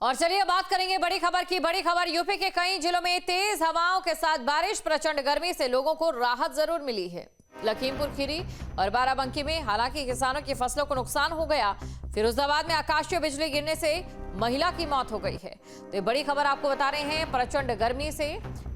और चलिए बात करेंगे बड़ी खबर की। बड़ी खबर, यूपी के कई जिलों में तेज हवाओं के साथ बारिश, प्रचंड गर्मी से लोगों को राहत जरूर मिली है। लखीमपुर खीरी और बाराबंकी में हालांकि किसानों की फसलों को नुकसान हो गया। फिरोजाबाद में आकाशीय बिजली गिरने से महिला की मौत हो गई है। तो ये बड़ी खबर आपको बता रहे हैं, प्रचंड गर्मी से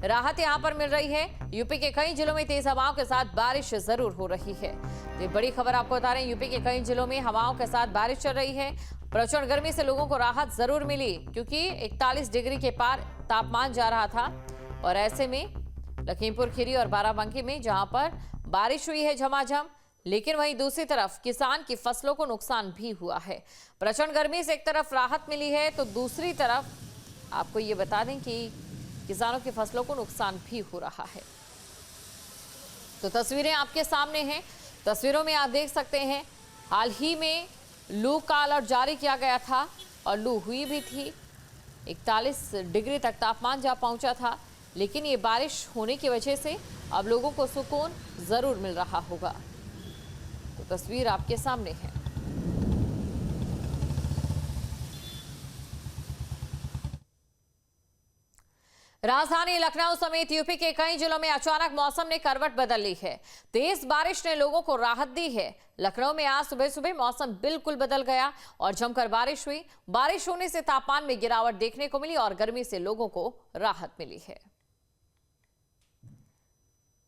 राहत यहां पर मिल रही है। यूपी के कई जिलों में तेज हवाओं के साथ बारिश जरूर हो रही है। तो ये बड़ी खबर आपको बता रहे हैं, यूपी के कई जिलों में हवाओं के साथ बारिश चल रही है। प्रचंड गर्मी से लोगों को राहत जरूर मिली, क्योंकि 41 डिग्री के पार तापमान जा रहा था। और ऐसे में लखीमपुर खीरी और बाराबंकी में जहां पर बारिश हुई है झमाझम, लेकिन वहीं दूसरी तरफ किसान की फसलों को नुकसान भी हुआ है। प्रचंड गर्मी से एक तरफ राहत मिली है, तो दूसरी तरफ आपको ये बता दें कि किसानों की फसलों को नुकसान भी हो रहा है। तो तस्वीरें आपके सामने हैं। तस्वीरों में आप देख सकते हैं, हाल ही में लू का अलर्ट जारी किया गया था और लू हुई भी थी। 41 डिग्री तक तापमान जा पहुंचा था, लेकिन ये बारिश होने की वजह से अब लोगों को सुकून जरूर मिल रहा होगा। तो तस्वीर आपके सामने है। राजधानी लखनऊ समेत यूपी के कई जिलों में अचानक मौसम ने करवट बदल ली है। तेज बारिश ने लोगों को राहत दी है। लखनऊ में आज सुबह सुबह मौसम बिल्कुल बदल गया और जमकर बारिश हुई। बारिश होने से तापमान में गिरावट देखने को मिली और गर्मी से लोगों को राहत मिली है।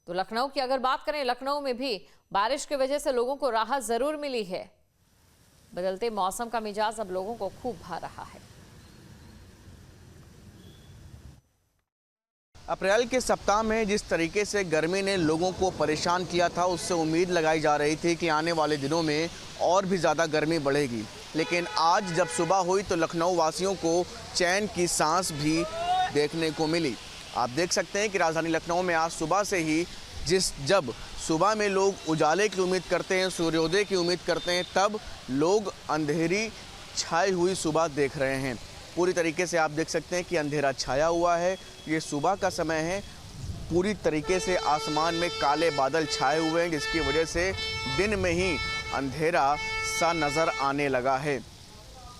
तो लखनऊ की अगर बात करें, लखनऊ में भी बारिश की वजह से लोगों को राहत जरूर मिली है। बदलते मौसम का मिजाज अब लोगों को खूब भा रहा है। अप्रैल के सप्ताह में जिस तरीके से गर्मी ने लोगों को परेशान किया था, उससे उम्मीद लगाई जा रही थी कि आने वाले दिनों में और भी ज़्यादा गर्मी बढ़ेगी। लेकिन आज जब सुबह हुई तो लखनऊ वासियों को चैन की सांस भी देखने को मिली। आप देख सकते हैं कि राजधानी लखनऊ में आज सुबह से ही जब सुबह में लोग उजाले की उम्मीद करते हैं, सूर्योदय की उम्मीद करते हैं, तब लोग अंधेरी छाई हुई सुबह देख रहे हैं। पूरी तरीके से आप देख सकते हैं कि अंधेरा छाया हुआ है। ये सुबह का समय है। पूरी तरीके से आसमान में काले बादल छाए हुए हैं, जिसकी वजह से दिन में ही अंधेरा सा नज़र आने लगा है।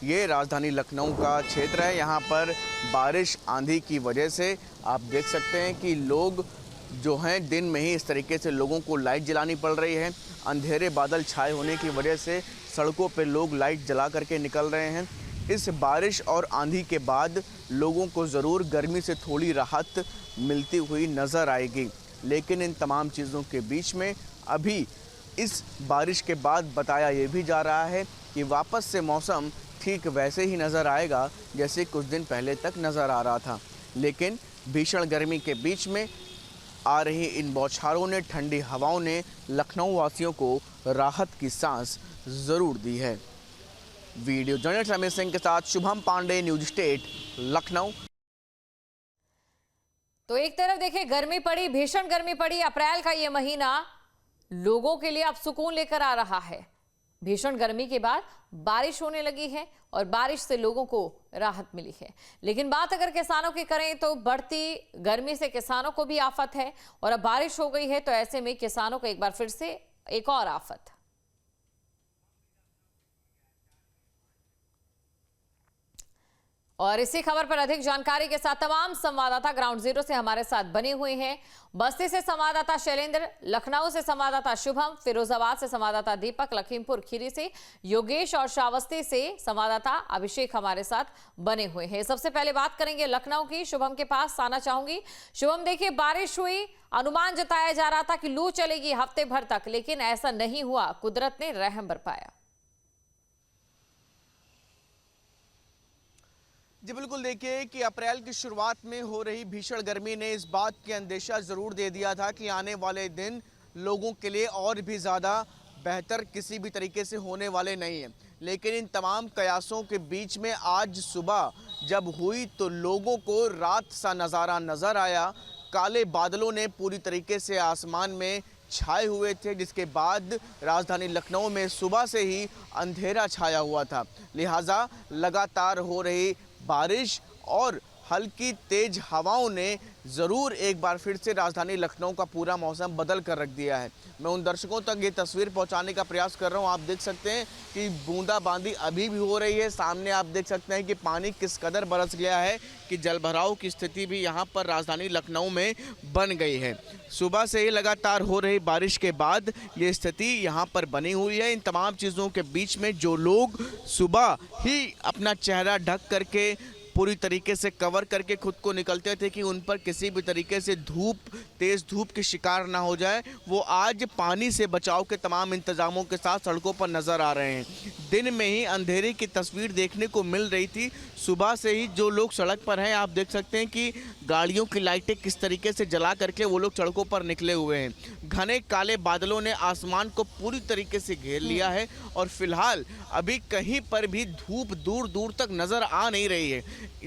ये राजधानी लखनऊ का क्षेत्र है। यहाँ पर बारिश आंधी की वजह से आप देख सकते हैं कि लोग जो हैं, दिन में ही इस तरीके से लोगों को लाइट जलानी पड़ रही है। अंधेरे बादल छाए होने की वजह से सड़कों पर लोग लाइट जला करके निकल रहे हैं। इस बारिश और आंधी के बाद लोगों को ज़रूर गर्मी से थोड़ी राहत मिलती हुई नज़र आएगी। लेकिन इन तमाम चीज़ों के बीच में अभी इस बारिश के बाद बताया ये भी जा रहा है कि वापस से मौसम ठीक वैसे ही नज़र आएगा जैसे कुछ दिन पहले तक नज़र आ रहा था। लेकिन भीषण गर्मी के बीच में आ रही इन बौछारों ने, ठंडी हवाओं ने लखनऊ वासियों को राहत की सांस ज़रूर दी है। वीडियो जर्नलिस्ट रमेश सिंह के साथ शुभम पांडे, न्यूज स्टेट, लखनऊ। तो एक तरफ देखिए गर्मी पड़ी, भीषण गर्मी पड़ी। अप्रैल का ये महीना लोगों के लिए अब सुकून लेकर आ रहा है। भीषण गर्मी के बाद बारिश होने लगी है और बारिश से लोगों को राहत मिली है। लेकिन बात अगर किसानों की करें तो बढ़ती गर्मी से किसानों को भी आफत है और अब बारिश हो गई है, तो ऐसे में किसानों को एक बार फिर से एक और आफत। और इसी खबर पर अधिक जानकारी के साथ तमाम संवाददाता ग्राउंड जीरो से हमारे साथ बने हुए हैं। बस्ती से संवाददाता शैलेंद्र, लखनऊ से संवाददाता शुभम, फिरोजाबाद से संवाददाता दीपक, लखीमपुर खीरी से योगेश और श्रावस्ती से संवाददाता अभिषेक हमारे साथ बने हुए हैं। सबसे पहले बात करेंगे लखनऊ की। शुभम के पास आना चाहूंगी। शुभम, देखिए बारिश हुई, अनुमान जताया जा रहा था कि लू चलेगी हफ्ते भर तक, लेकिन ऐसा नहीं हुआ। कुदरत ने रहम बरपाया। जी बिल्कुल, देखिए कि अप्रैल की शुरुआत में हो रही भीषण गर्मी ने इस बात की अंदेशा ज़रूर दे दिया था कि आने वाले दिन लोगों के लिए और भी ज़्यादा बेहतर किसी भी तरीके से होने वाले नहीं हैं। लेकिन इन तमाम कयासों के बीच में आज सुबह जब हुई तो लोगों को रात सा नज़ारा नज़र आया। काले बादलों ने पूरी तरीके से आसमान में छाए हुए थे, जिसके बाद राजधानी लखनऊ में सुबह से ही अंधेरा छाया हुआ था। लिहाजा लगातार हो रही बारिश और हल्की तेज हवाओं ने ज़रूर एक बार फिर से राजधानी लखनऊ का पूरा मौसम बदल कर रख दिया है। मैं उन दर्शकों तक ये तस्वीर पहुंचाने का प्रयास कर रहा हूं। आप देख सकते हैं कि बूंदाबांदी अभी भी हो रही है। सामने आप देख सकते हैं कि पानी किस कदर बरस गया है कि जलभराव की स्थिति भी यहां पर राजधानी लखनऊ में बन गई है। सुबह से ही लगातार हो रही बारिश के बाद ये स्थिति यहाँ पर बनी हुई है। इन तमाम चीज़ों के बीच में जो लोग सुबह ही अपना चेहरा ढक करके पूरी तरीके से कवर करके खुद को निकलते थे कि उन पर किसी भी तरीके से तेज़ धूप की शिकार ना हो जाए, वो आज पानी से बचाव के तमाम इंतजामों के साथ सड़कों पर नज़र आ रहे हैं। दिन में ही अंधेरे की तस्वीर देखने को मिल रही थी। सुबह से ही जो लोग सड़क पर हैं, आप देख सकते हैं कि गाड़ियों की लाइटें किस तरीके से जला करके वो लोग सड़कों पर निकले हुए हैं। घने काले बादलों ने आसमान को पूरी तरीके से घेर लिया है और फिलहाल अभी कहीं पर भी धूप दूर दूर तक नज़र आ नहीं रही है।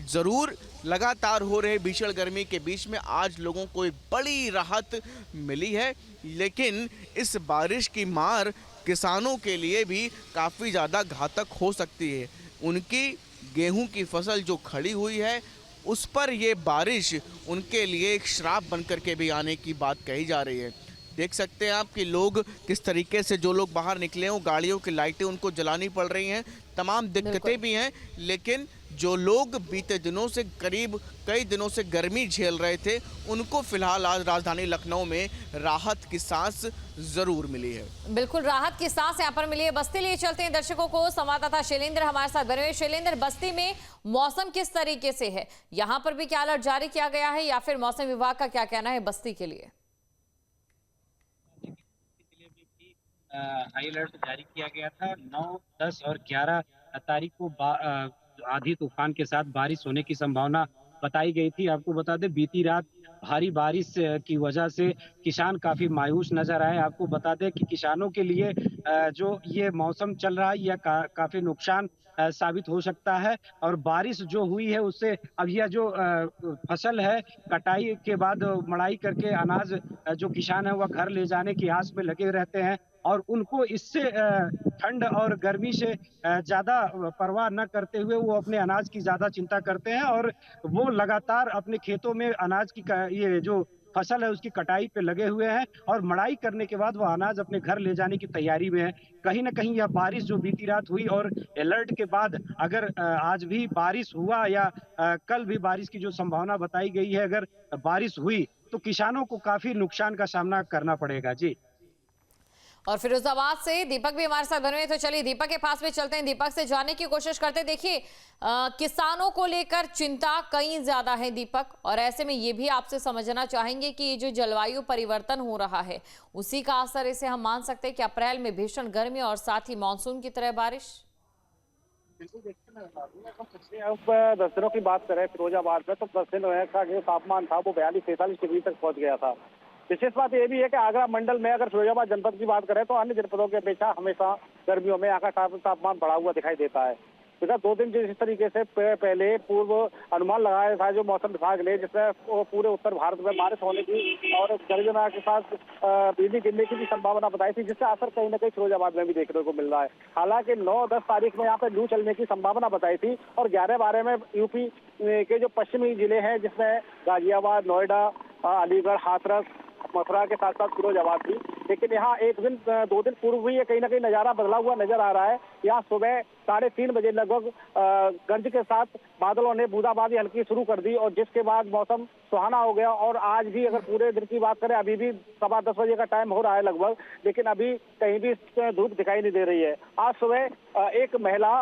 ज़रूर लगातार हो रहे भीषण गर्मी के बीच में आज लोगों को एक बड़ी राहत मिली है, लेकिन इस बारिश की मार किसानों के लिए भी काफ़ी ज़्यादा घातक हो सकती है। उनकी गेहूं की फसल जो खड़ी हुई है उस पर ये बारिश उनके लिए एक श्राप बनकर के भी आने की बात कही जा रही है। देख सकते हैं आप कि लोग किस तरीके से, जो लोग बाहर निकले हों, गाड़ियों की लाइटें उनको जलानी पड़ रही हैं, तमाम दिक्कतें भी हैं, लेकिन जो लोग बीते दिनों से करीब कई दिनों से गर्मी झेल रहे थे उनको फिलहाल आज राजधानी लखनऊ में राहत की सांस जरूर मिली है। बिल्कुल राहत की सांस यहाँ पर मिली है। बस्ती लिए चलते हैं दर्शकों को, संवाददाता शैलेंद्र हमारे साथ बने हुए। शैलेंद्र, बस्ती में मौसम किस तरीके से है? यहाँ पर भी क्या अलर्ट जारी किया गया है या फिर मौसम विभाग का क्या कहना है बस्ती के लिए? हाई अलर्ट जारी किया गया था। 9, 10 और 11 तारीख को आंधी तूफान के साथ बारिश होने की संभावना बताई गई थी। आपको बता दें, बीती रात भारी बारिश की वजह से किसान काफी मायूस नजर आए। आपको बता दें कि किसानों के लिए जो ये मौसम चल रहा है यह काफी नुकसान साबित हो सकता है। और बारिश जो हुई है उससे अब यह जो फसल है, कटाई के बाद मड़ाई करके अनाज जो किसान है वह घर ले जाने की आस में लगे रहते हैं और उनको इससे ठंड और गर्मी से ज्यादा परवाह न करते हुए वो अपने अनाज की ज्यादा चिंता करते हैं और वो लगातार अपने खेतों में अनाज की ये जो फसल है उसकी कटाई पे लगे हुए हैं और मड़ाई करने के बाद वो अनाज अपने घर ले जाने की तैयारी में है। कहीं ना कहीं यह बारिश जो बीती रात हुई और अलर्ट के बाद अगर आज भी बारिश हुआ या कल भी बारिश की जो संभावना बताई गई है, अगर बारिश हुई तो किसानों को काफी नुकसान का सामना करना पड़ेगा। जी। और फिरोजाबाद से दीपक भी हमारे साथ बने हुए, तो चलिए दीपक के पास भी चलते हैं, दीपक से जानने की कोशिश करते हैं। देखिए किसानों को लेकर चिंता कहीं ज्यादा है दीपक, और ऐसे में ये भी आपसे समझना चाहेंगे कि ये जो जलवायु परिवर्तन हो रहा है उसी का असर इसे हम मान सकते हैं कि अप्रैल में भीषण गर्मी और साथ ही मानसून की तरह बारिश। बिल्कुल, देखिए ना, पिछले अब 10 दिनों की बात करें फिरोजाबाद में तो 10 दिन का जो तापमान था वो 42-43 डिग्री तक पहुंच गया था। विशेष बात यह भी है कि आगरा मंडल में अगर फिरोजाबाद जनपद की बात करें तो अन्य जनपदों की अपेक्षा हमेशा गर्मियों में यहाँ का तापमान बढ़ा हुआ दिखाई देता है। पिछले 2 दिन जिस तरीके से पहले पूर्व अनुमान लगाया था जो मौसम विभाग ने, जिसमें पूरे उत्तर भारत में बारिश होने की और गर्जना के साथ बिजली गिरने की भी संभावना बताई थी, जिसका असर कहीं न कहीं फिरोजाबाद में भी देखने को मिल रहा है। हालांकि 9-10 तारीख में यहाँ पे लू चलने की संभावना बताई थी और 11-12 में यूपी के जो पश्चिमी जिले हैं जिसमें गाजियाबाद, नोएडा, अलीगढ़, हाथरस, मथुरा के साथ साथ फिरोजाबाद भी, लेकिन यहाँ 2 दिन पूर्व भी ये कहीं ना कहीं नजारा बदला हुआ नजर आ रहा है। यहाँ सुबह 3:30 बजे लगभग गरज के साथ बादलों ने बूंदाबांदी हल्की शुरू कर दी और जिसके बाद मौसम सुहाना हो गया। और आज भी अगर पूरे दिन की बात करें, अभी भी 10:15 बजे का टाइम हो रहा है लगभग, लेकिन अभी कहीं भी धूप दिखाई नहीं दे रही है। आज सुबह एक महिला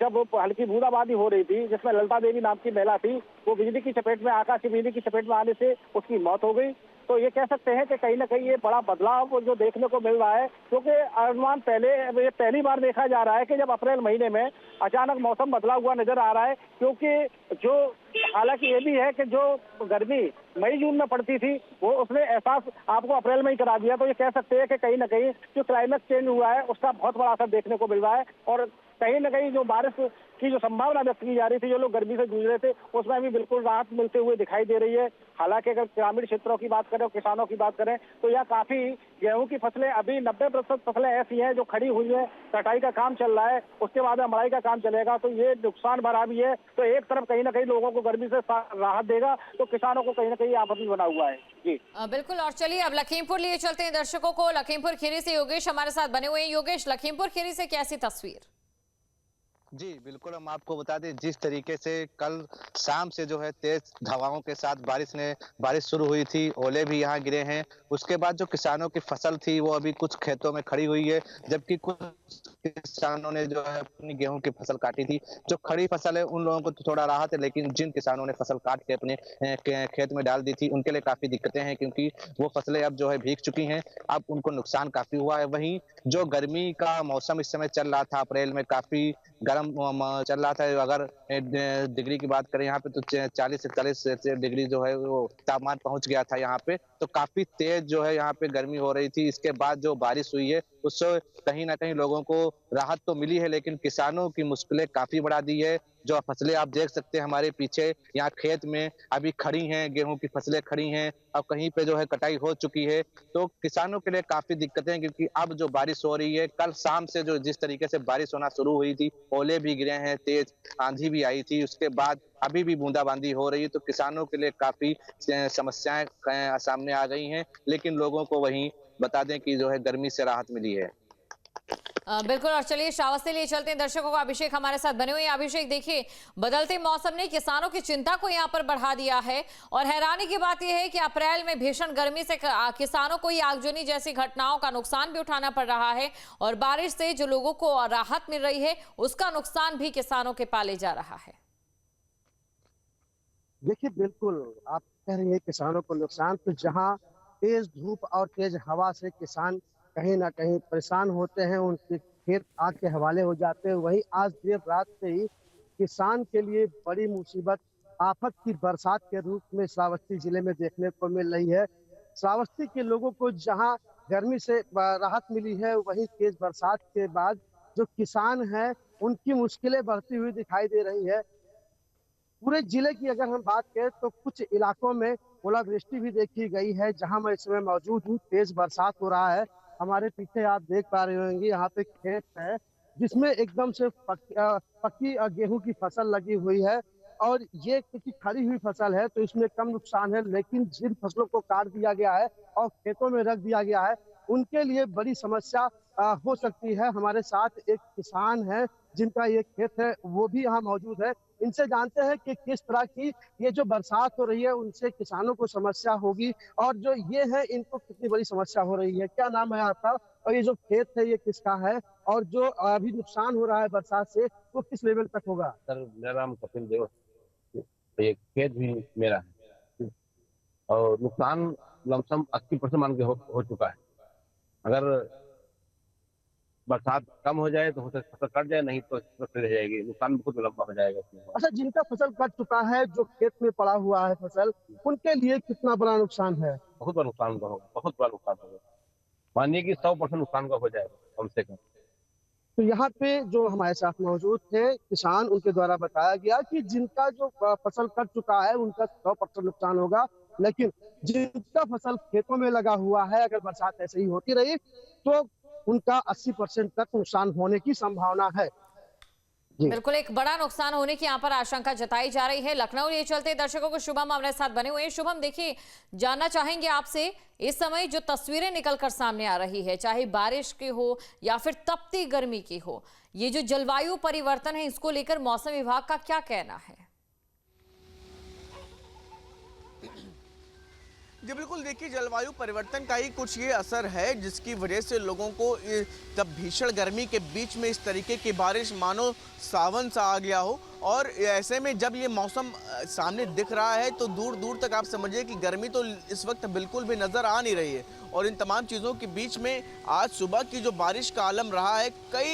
जब हल्की बूंदाबांदी हो रही थी, जिसमें ललिता देवी नाम की महिला थी, वो बिजली की चपेट में, आकाशीय बिजली की चपेट में आने से उसकी मौत हो गई। तो ये कह सकते हैं कि कहीं ना कहीं ये बड़ा बदलाव जो देखने को मिल रहा है, क्योंकि अनुमान पहली बार देखा जा रहा है कि जब अप्रैल महीने में अचानक मौसम बदला हुआ नजर आ रहा है। क्योंकि जो हालांकि ये भी है कि जो गर्मी मई जून में पड़ती थी वो उसने एहसास आपको अप्रैल में ही करा दिया। तो ये कह सकते हैं कि कहीं ना कहीं जो क्लाइमेट चेंज हुआ है उसका बहुत बड़ा असर देखने को मिल रहा है और कहीं न कहीं जो बारिश की जो संभावना व्यक्त की जा रही थी, जो लोग गर्मी से जूझ रहे थे, उसमें भी बिल्कुल राहत मिलते हुए दिखाई दे रही है। हालांकि अगर ग्रामीण क्षेत्रों की बात करें और किसानों की बात करें तो यह काफी गेहूं की फसलें अभी 90% फसलें ऐसी हैं जो खड़ी हुई है, कटाई का काम चल रहा है, उसके बाद मड़ाई का काम चलेगा, तो ये नुकसान भरा भी है। तो एक तरफ कहीं ना कहीं लोगों को गर्मी से राहत देगा, तो किसानों को कहीं ना कहीं आफत भी बना हुआ है। जी बिल्कुल। और चलिए अब लखीमपुर लिए चलते हैं दर्शकों को। लखीमपुर खीरी से योगेश हमारे साथ बने हुए हैं। योगेश, लखीमपुर खीरी से कैसी तस्वीर? जी बिल्कुल, हम आपको बता दें जिस तरीके से कल शाम से जो है तेज हवाओं के साथ बारिश शुरू हुई थी, ओले भी यहाँ गिरे हैं। उसके बाद जो किसानों की फसल थी वो अभी कुछ खेतों में खड़ी हुई है, जबकि कुछ किसानों ने जो है अपनी गेहूं की फसल काटी थी। जो खड़ी फसल है उन लोगों को तो थोड़ा राहत है, लेकिन जिन किसानों ने फसल काट के अपने खेत में डाल दी थी उनके लिए काफी दिक्कतें हैं, क्योंकि वो फसलें अब जो है भीग चुकी हैं। अब उनको नुकसान काफी हुआ है। वहीं जो गर्मी का मौसम इस समय चल रहा था, अप्रैल में काफी गर्म चल रहा था। अगर डिग्री की बात करें यहाँ पे तो 40 से 40 डिग्री जो है वो तापमान पहुंच गया था यहाँ पे। तो काफी तेज जो है यहाँ पे गर्मी हो रही थी। इसके बाद जो बारिश हुई है उससे कहीं ना कहीं लोगों को राहत तो मिली है, लेकिन किसानों की मुश्किलें काफी बढ़ा दी है। जो फसलें आप देख सकते हैं हमारे पीछे यहाँ खेत में अभी खड़ी हैं, गेहूं की फसलें खड़ी हैं, अब कहीं पे जो है कटाई हो चुकी है। तो किसानों के लिए काफी दिक्कतें हैं, क्योंकि अब जो बारिश हो रही है, कल शाम से जो जिस तरीके से बारिश होना शुरू हुई थी, ओले भी गिरे हैं, तेज आंधी भी आई थी, उसके बाद अभी भी बूंदाबांदी हो रही है। तो किसानों के लिए काफी समस्याएं सामने आ गई हैं, लेकिन लोगों को वहीं बता दें कि जो है गर्मी से राहत मिली है। बिल्कुल। और चलिए श्रावस्ती लिए चलते हैं दर्शकों को। अभिषेक हमारे साथ बने हुए हैं। अभिषेक, देखिए बदलते मौसम ने किसानों की चिंता को यहाँ पर बढ़ा दिया है, और हैरानी की बात यह है कि अप्रैल में भीषण गर्मी से किसानों को आगजनी जैसी घटनाओं का नुकसान भी उठाना पड़ रहा है, और बारिश से जो लोगों को राहत मिल रही है उसका नुकसान भी किसानों के पाले जा रहा है। देखिए बिल्कुल आप कह रही है किसानों को नुकसान, तो जहां तेज धूप और तेज हवा से किसान कहीं ना कहीं परेशान होते हैं, उनके खेत आग के हवाले हो जाते हैं, वहीं आज देर रात से ही किसान के लिए बड़ी मुसीबत आफत की बरसात के रूप में श्रावस्ती जिले में देखने को मिल रही है। श्रावस्ती के लोगों को जहां गर्मी से राहत मिली है, वहीं तेज बरसात के बाद जो किसान हैं उनकी मुश्किलें बढ़ती हुई दिखाई दे रही है। पूरे जिले की अगर हम बात करें तो कुछ इलाकों में ओलावृष्टि भी देखी गई है। जहां मैं इस समय मौजूद हूँ, तेज बरसात हो रहा है। हमारे पीछे आप देख पा रहे होंगे यहाँ पे खेत है जिसमें एकदम से पक्की गेहूं की फसल लगी हुई है, और ये क्योंकि खड़ी हुई फसल है तो इसमें कम नुकसान है, लेकिन जिन फसलों को काट दिया गया है और खेतों में रख दिया गया है उनके लिए बड़ी समस्या हो सकती है। हमारे साथ एक किसान है जिनका ये खेत है, वो भी यहाँ मौजूद है। इनसे जानते हैं कि किस तरह की ये जो बरसात हो रही है उनसे किसानों को समस्या होगी, और जो ये है इनको कितनी बड़ी समस्या हो रही है। क्या नाम है आपका, और ये जो खेत है ये किसका है, और जो अभी नुकसान हो रहा है बरसात से वो किस लेवल तक होगा? सर मेरा नाम कपिल देव, ये खेत भी मेरा है और नुकसान लमसम 80% मान के हो चुका है। अगर बरसात कम हो जाए तो हो सकता फसल कट जाए, नहीं तो रह जाएगी, नुकसान बहुत लंबा हो जाएगा इसमें। अच्छा, जिनका फसल कट चुका है, जो खेत में पड़ा हुआ है फसल, उनके लिए कितना बड़ा नुकसान है? बहुत बड़ा नुकसान होगा, बहुत बड़ा नुकसान होगा। मानिए कि 100% नुकसान का हो जाएगा कम से कम। तो यहाँ पे जो हमारे साथ मौजूद थे किसान, उनके द्वारा बताया गया कि जिनका जो फसल कट चुका है उनका 100% नुकसान होगा, लेकिन जिनका फसल खेतों में लगा हुआ है, अगर बरसात ऐसे ही होती रही तो उनका 80% तक नुकसान होने की संभावना है। बिल्कुल, एक बड़ा नुकसान होने की यहाँ पर आशंका जताई जा रही है। लखनऊ ये चलते दर्शकों को शुभम हमारे साथ बने हुए हैं। शुभम, देखिए जानना चाहेंगे आपसे, इस समय जो तस्वीरें निकलकर सामने आ रही है, चाहे बारिश की हो या फिर तपती गर्मी की हो, ये जो जलवायु परिवर्तन है इसको लेकर मौसम विभाग का क्या कहना है? जी बिल्कुल, देखिए जलवायु परिवर्तन का ही कुछ ये असर है जिसकी वजह से लोगों को जब भीषण गर्मी के बीच में इस तरीके की बारिश मानो सावन सा आ गया हो, और ऐसे में जब ये मौसम सामने दिख रहा है तो दूर दूर तक आप समझिए कि गर्मी तो इस वक्त बिल्कुल भी नज़र आ नहीं रही है। और इन तमाम चीज़ों के बीच में आज सुबह की जो बारिश का आलम रहा है,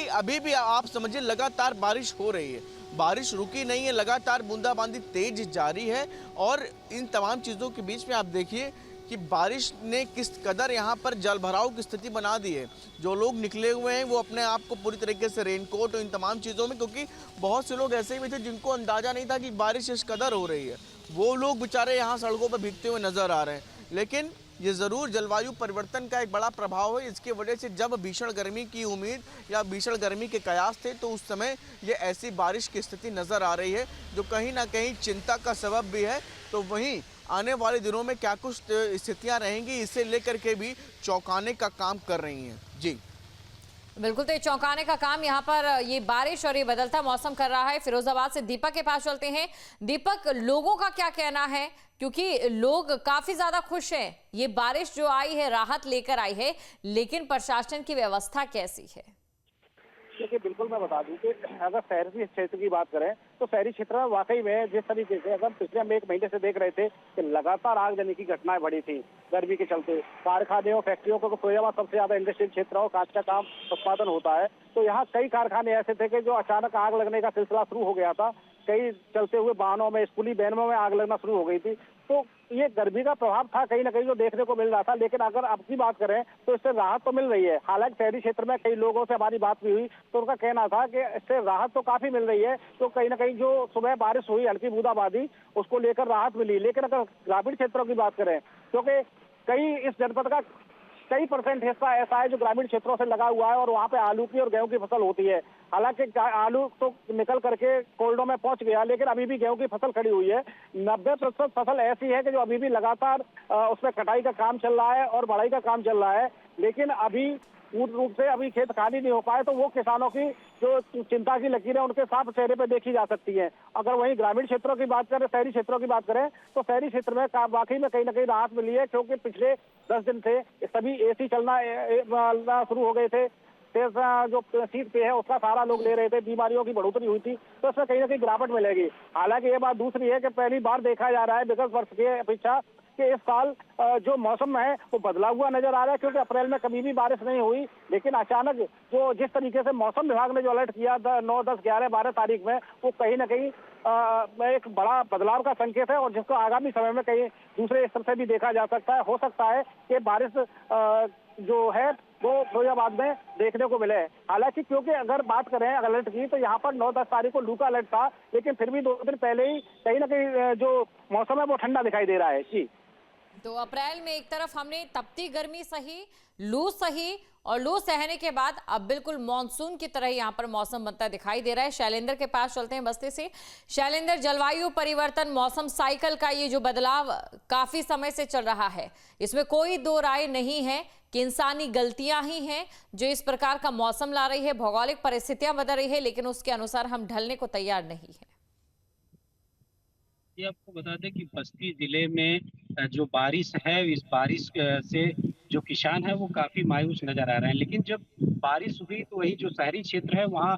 अभी भी आप समझिए लगातार बारिश हो रही है, बारिश रुकी नहीं है, लगातार बूंदाबांदी तेज जारी है। और इन तमाम चीज़ों के बीच में आप देखिए कि बारिश ने किस कदर यहाँ पर जलभराव की स्थिति बना दी है। जो लोग निकले हुए हैं वो अपने आप को पूरी तरीके से रेनकोट और इन तमाम चीज़ों में, क्योंकि बहुत से लोग ऐसे भी थे जिनको अंदाज़ा नहीं था कि बारिश इस कदर हो रही है, वो लोग बेचारे यहाँ सड़कों पर भीगते हुए नज़र आ रहे हैं। लेकिन ये ज़रूर जलवायु परिवर्तन का एक बड़ा प्रभाव है। इसकी वजह से जब भीषण गर्मी की उम्मीद या भीषण गर्मी के कयास थे तो उस समय ये ऐसी बारिश की स्थिति नज़र आ रही है जो कहीं ना कहीं चिंता का सबब भी है। तो वहीं आने वाले दिनों में क्या कुछ स्थितियां रहेंगी, इसे लेकर के भी चौंकाने का काम कर रही हैं। जी बिल्कुल, तो ये चौंकाने का काम यहाँ पर ये बारिश और ये बदलता मौसम कर रहा है। फिरोजाबाद से दीपक के पास चलते हैं। दीपक, लोगों का क्या कहना है, क्योंकि लोग काफी ज्यादा खुश हैं, ये बारिश जो आई है राहत लेकर आई है, लेकिन प्रशासन की व्यवस्था कैसी है? देखिए, बिल्कुल मैं बता दूं कि अगर शहरी क्षेत्र की बात करें तो शहरी क्षेत्र में वाकई में जिस तरीके से अगर पिछले हम 1 महीने से देख रहे थे कि लगातार आगजनी की घटनाएं बढ़ी थी गर्मी के चलते। कारखाने और फैक्ट्रियों को फिरोजाबाद सबसे ज्यादा इंडस्ट्रियल क्षेत्र और कांच का काम उत्पादन होता है, तो यहाँ कई कारखाने ऐसे थे कि जो अचानक आग लगने का सिलसिला शुरू हो गया था। कई चलते हुए वाहनों में, स्कूली वैनों में आग लगना शुरू हो गई थी। तो ये गर्मी का प्रभाव था कहीं ना कहीं जो देखने को मिल रहा था। लेकिन अगर अब की बात करें तो इससे राहत तो मिल रही है। हालांकि शहरी क्षेत्र में कई लोगों से हमारी बात भी हुई तो उनका कहना था कि इससे राहत तो काफी मिल रही है। तो कहीं ना कहीं जो सुबह बारिश हुई, हल्की बूंदाबांदी, उसको लेकर राहत मिली। लेकिन अगर ग्रामीण क्षेत्रों की बात करें, क्योंकि कई इस जनपद का कई % हिस्सा ऐसा है जो ग्रामीण क्षेत्रों से लगा हुआ है और वहाँ पे आलू की और गेहूं की फसल होती है। हालांकि आलू तो निकल करके कोल्डों में पहुंच गया, लेकिन अभी भी गेहूं की फसल खड़ी हुई है। 90% फसल ऐसी है कि जो अभी भी लगातार उसमें कटाई का काम चल रहा है और बढ़ाई का काम चल रहा है। लेकिन अभी पूर्ण रूप से अभी खेत खाली नहीं हो पाए, तो वो किसानों की जो चिंता की लकीरें उनके साफ चेहरे पे देखी जा सकती हैं। अगर वहीं ग्रामीण क्षेत्रों की बात करें, शहरी क्षेत्रों की बात करें, तो शहरी क्षेत्र में वाकई में कहीं ना कहीं राहत मिली है, क्योंकि पिछले 10 दिन से सभी AC चलना शुरू हो गए थे। जो शीत पे है उसका सहारा लोग ले रहे थे, बीमारियों की बढ़ोतरी हुई थी, तो इसमें कहीं ना कहीं गिरावट मिलेगी। हालांकि ये बात दूसरी है कि पहली बार देखा जा रहा है विगत वर्ष के अपेक्षा कि इस साल जो मौसम है वो बदला हुआ नजर आ रहा है, क्योंकि अप्रैल में कभी भी बारिश नहीं हुई। लेकिन अचानक जो जिस तरीके से मौसम विभाग ने जो अलर्ट किया 9, 10, 11, 12 तारीख में, वो कहीं ना कहीं एक बड़ा बदलाव का संकेत है और जिसको आगामी समय में कहीं दूसरे स्तर से भी देखा जा सकता है। हो सकता है कि बारिश जो है वो फिरोजाबाद में देखने को मिले। हालांकि क्योंकि अगर बात करें अलर्ट की, तो यहाँ पर 9, 10 तारीख को लू का अलर्ट था, लेकिन फिर भी 2 दिन पहले ही कहीं ना कहीं जो मौसम है वो ठंडा दिखाई दे रहा है। जी, तो अप्रैल में एक तरफ हमने तपती गर्मी सही, लू सही, और लू सहने के बाद अब बिल्कुल मॉनसून की तरह यहाँ पर मौसम बनता दिखाई दे रहा है। शैलेंद्र के पास चलते हैं बस्ती से। शैलेंद्र, जलवायु परिवर्तन, मौसम साइकिल का ये जो बदलाव काफी समय से चल रहा है, इसमें कोई दो राय नहीं है कि इंसानी गलतियां ही हैं जो इस प्रकार का मौसम ला रही है। भौगोलिक परिस्थितियां बदल रही है, लेकिन उसके अनुसार हम ढलने को तैयार नहीं है। ये आपको बता दें कि बस्ती जिले में जो बारिश है, इस बारिश से जो किसान है वो काफी मायूस नजर आ रहे हैं। लेकिन जब बारिश हुई तो वही जो शहरी क्षेत्र है वहाँ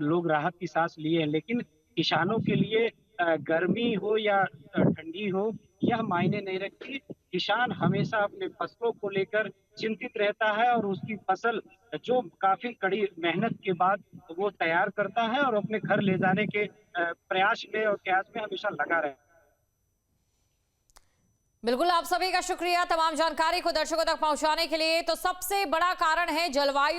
लोग राहत की सांस लिए हैं। लेकिन किसानों के लिए गर्मी हो या ठंडी हो, यह मायने नहीं रखती। किसान हमेशा अपने फसलों को लेकर चिंतित रहता है और उसकी फसल जो काफी कड़ी मेहनत के बाद वो तैयार करता है और अपने घर ले जाने के प्रयास में और प्रयास में हमेशा लगा रहे। बिल्कुल, आप सभी का शुक्रिया तमाम जानकारी को दर्शकों तक पहुंचाने के लिए। तो सबसे बड़ा कारण है जलवायु